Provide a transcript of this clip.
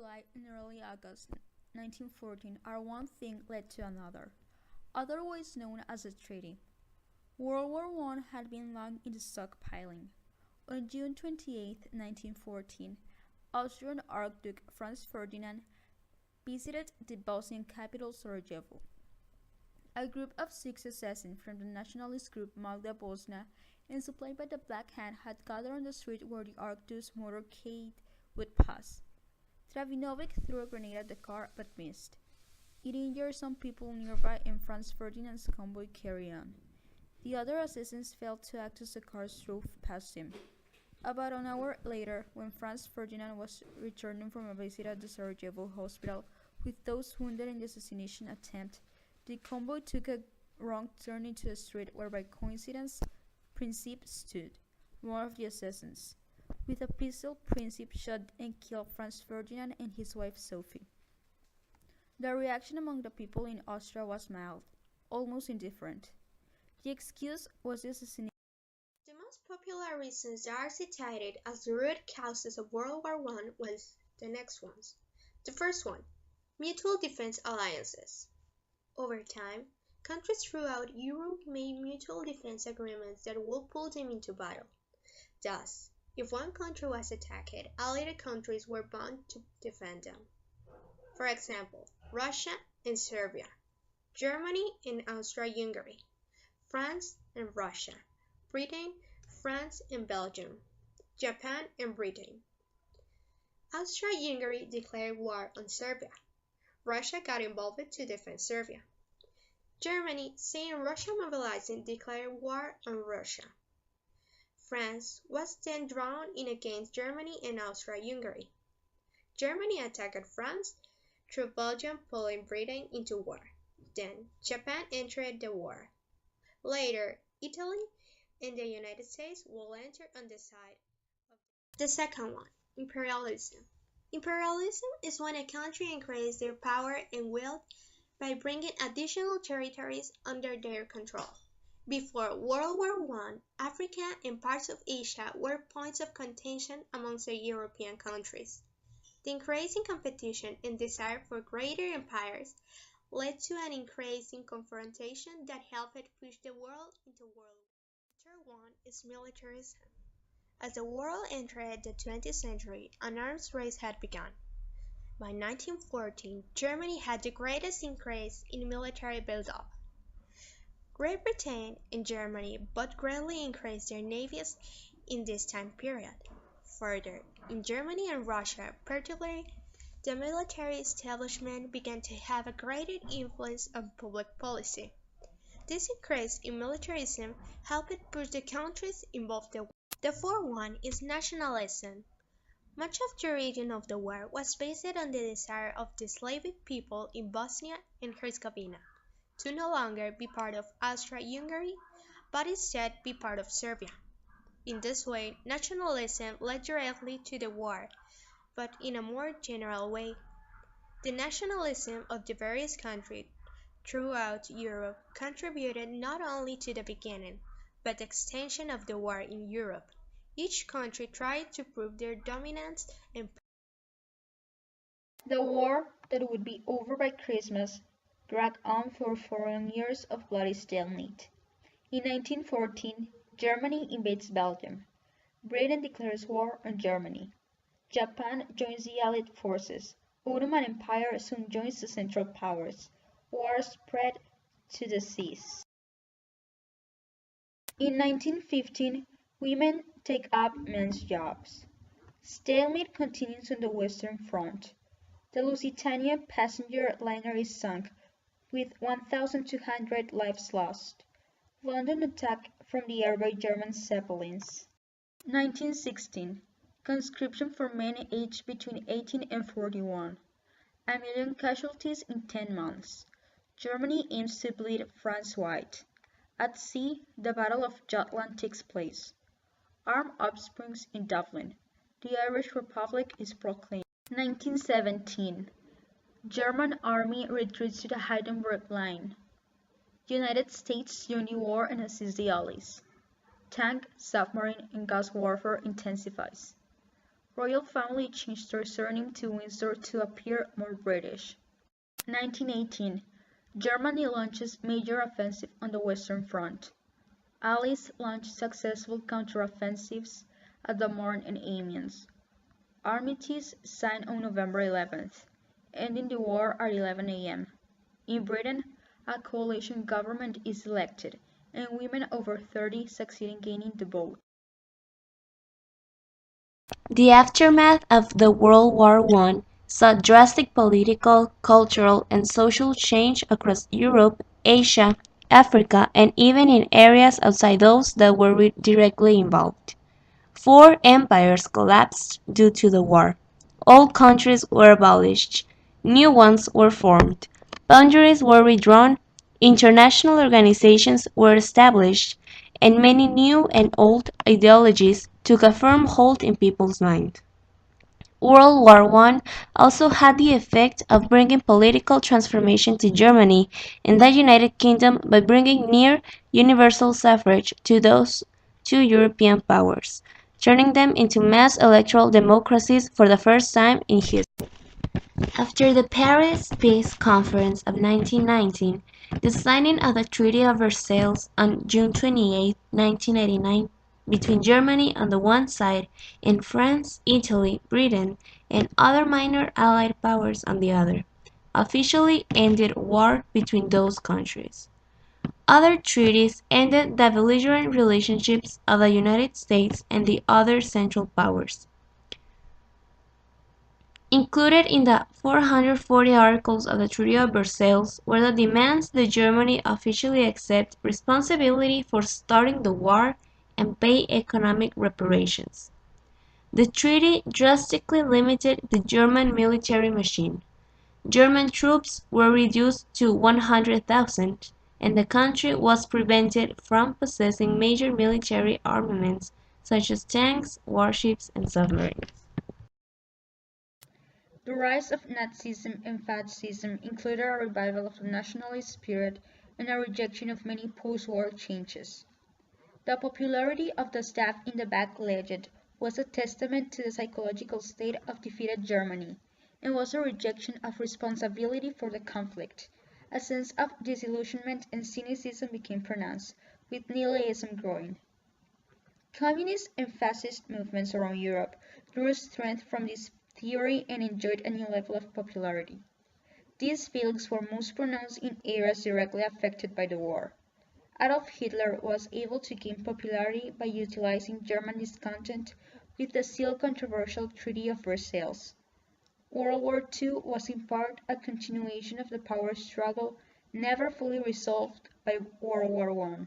July and early August 1914, one thing led to another, otherwise known as a treaty. World War I had been long in the stockpiling. On June 28, 1914, Austrian Archduke Franz Ferdinand visited the Bosnian capital Sarajevo. A group of 6 assassins from the nationalist group Magda Bosna and supplied by the Black Hand had gathered on the street where the Archduke's motorcade would pass. Travinovic threw a grenade at the car but missed. It injured some people nearby and Franz Ferdinand's convoy carried on. The other assassins failed to act as the cars drove past him. About an hour later, when Franz Ferdinand was returning from a visit at the Sarajevo hospital with those wounded in the assassination attempt, the convoy took a wrong turn into a street where by coincidence Princip stood, one of the assassins. With a pistol, Princip shot and killed Franz Ferdinand and his wife Sophie. The reaction among the people in Austria was mild, almost indifferent. The excuse was the assassination. The most popular reasons that are cited as the root causes of World War I was the next ones. The first one, mutual defense alliances. Over time, countries throughout Europe made mutual defense agreements that would pull them into battle. Thus, if one country was attacked, allied countries were bound to defend them. For example, Russia and Serbia, Germany and Austria-Hungary, France and Russia, Britain, France and Belgium, Japan and Britain. Austria-Hungary declared war on Serbia. Russia got involved to defend Serbia. Germany, seeing Russia mobilizing, declared war on Russia. France was then drawn in against Germany and Austria-Hungary. Germany attacked France through Belgium, pulling Britain into war. Then Japan entered the war. Later, Italy and the United States will enter on the side of the second one, imperialism. Imperialism is when a country increases their power and wealth by bringing additional territories under their control. Before World War I, Africa and parts of Asia were points of contention amongst the European countries. The increasing competition and desire for greater empires led to an increasing confrontation that helped push the world into World War II. The third one is militarism. As the world entered the 20th century, an arms race had begun. By 1914, Germany had the greatest increase in military buildup. Great Britain and Germany both greatly increased their navies in this time period. Further, in Germany and Russia particularly, the military establishment began to have a greater influence on public policy. This increase in militarism helped push the countries involved. The fourth one is nationalism. Much of the origin of the war was based on the desire of the Slavic people in Bosnia and Herzegovina to no longer be part of Austria-Hungary, but instead be part of Serbia. In this way, nationalism led directly to the war, but in a more general way. The nationalism of the various countries throughout Europe contributed not only to the beginning, but the extension of the war in Europe. Each country tried to prove their dominance and The war that would be over by Christmas dragged on for 4 years of bloody stalemate. In 1914, Germany invades Belgium. Britain declares war on Germany. Japan joins the Allied forces. Ottoman Empire soon joins the Central Powers. War spread to the seas. In 1915, women take up men's jobs. Stalemate continues on the Western Front. The Lusitania passenger liner is sunk, with 1,200 lives lost. London attacked from the air by German Zeppelins. 1916. Conscription for men aged between 18 and 41. 1,000,000 casualties in 10 months. Germany aims to bleed France white. At sea, the Battle of Jutland takes place. Armed uprisings in Dublin. The Irish Republic is proclaimed. 1917. German army retreats to the Hindenburg Line. United States join the war and assist the Allies. Tank, submarine, and gas warfare intensifies. royal family changed their surname to Windsor to appear more British. 1918. Germany launches major offensive on the Western Front. Allies launched successful counteroffensives at the Marne and Amiens. Armistice signed on November 11th, ending the war at 11 a.m. In Britain, a coalition government is elected, and women over 30 succeed in gaining the vote. The aftermath of the World War I saw drastic political, cultural, and social change across Europe, Asia, Africa, and even in areas outside those that were directly involved. Four empires collapsed due to the war. Old countries were abolished. New ones were formed. Boundaries were redrawn. International organizations were established. And many new and old ideologies took a firm hold in people's minds. World War I also had the effect of bringing political transformation to Germany and the United Kingdom by bringing near universal suffrage to those two European powers, turning them into mass electoral democracies for the first time in history. After the Paris Peace Conference of 1919, the signing of the Treaty of Versailles on June 28, 1989, between Germany on the one side and France, Italy, Britain, and other minor Allied powers on the other, officially ended war between those countries. Other treaties ended the belligerent relationships of the United States and the other Central Powers. Included in the 440 articles of the Treaty of Versailles were the demands that Germany officially accept responsibility for starting the war and pay economic reparations. The treaty drastically limited the German military machine. German troops were reduced to 100,000, and the country was prevented from possessing major military armaments such as tanks, warships, and submarines. The rise of Nazism and Fascism included a revival of the nationalist spirit and a rejection of many post-war changes. The popularity of the staff in the Back Legend was a testament to the psychological state of defeated Germany, and was a rejection of responsibility for the conflict. A sense of disillusionment and cynicism became pronounced, with nihilism growing. Communist and fascist movements around Europe drew strength from this theory and enjoyed a new level of popularity. These feelings were most pronounced in areas directly affected by the war. Adolf Hitler was able to gain popularity by utilizing German discontent with the still controversial Treaty of Versailles. World War II was in part a continuation of the power struggle never fully resolved by World War I.